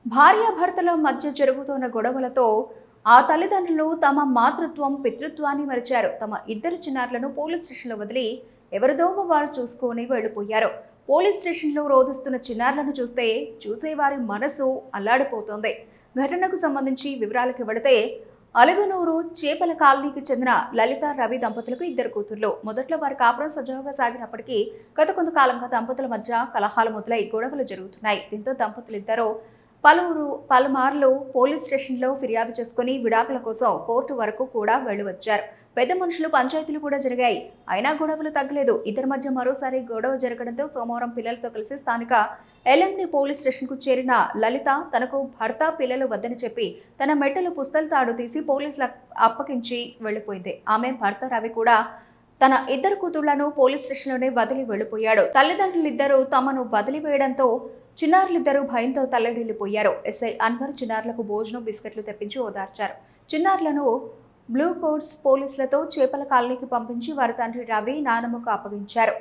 భార్యాభర్తల మధ్య జరుగుతున్న గొడవలతో ఆ తల్లిదండ్రులు తమ మాతృత్వం పితృత్వాన్ని మరిచారు. తమ ఇద్దరు చిన్నారులను పోలీస్ స్టేషన్లో వదిలి ఎవరిదోమ వారు చూసుకొని వెళ్లిపోయారు. పోలీస్ స్టేషన్లో రోధిస్తున్న చిన్నారులను చూస్తే చూసేవారి మనసు అల్లాడిపోతోంది. ఘటనకు సంబంధించి వివరాలకు వెళితే అలుగునూరు చేపల కాలనీకి చెందిన లలిత రవి దంపతులకు ఇద్దరు కూతుర్లు. మొదట్లో వారి కాపురం సజావుగా సాగినప్పటికీ గత కొంతకాలంగా దంపతుల మధ్య కలహాలు మొదలై గొడవలు జరుగుతున్నాయి. దీంతో దంపతులిద్దరూ పలుమార్లు పోలీస్ స్టేషన్లో ఫిర్యాదు చేసుకుని విడాకుల కోసం కోర్టు వరకు కూడా వెళ్లివచ్చారు. పెద్ద మనుషులు పంచాయతీలు కూడా జరిగాయి. అయినా గొడవలు తగ్గలేదు. ఇద్దరి మధ్య మరోసారి గొడవ జరగడంతో సోమవారం పిల్లలతో కలిసి స్థానిక ఎల్ఎండి పోలీస్ స్టేషన్కు చేరిన లలిత తనకు భర్త పిల్లలు వద్దని చెప్పి తన మెట్టలు పుస్తల తాడు తీసి పోలీసులకు అప్పగించి వెళ్లిపోయింది. ఆమె భర్త రవి కూడా తన ఇద్దరు కూతుళ్లను పోలీస్ స్టేషన్లోనే వదిలి వెళ్లిపోయాడు. తల్లిదండ్రులిద్దరూ తమను వదిలివేయడంతో చిన్నారులిద్దరూ భయంతో తల్లడిల్లిపోయారు. ఎస్ఐ అన్వర్ చిన్నారులకు భోజనం బిస్కెట్లు తెప్పించి ఓదార్చారు. చిన్నారులను బ్లూ కోట్స్ పోలీసులతో చేపల కాలనీకి పంపించి వారి తండ్రి రవి నానమ్మకు అప్పగించారు.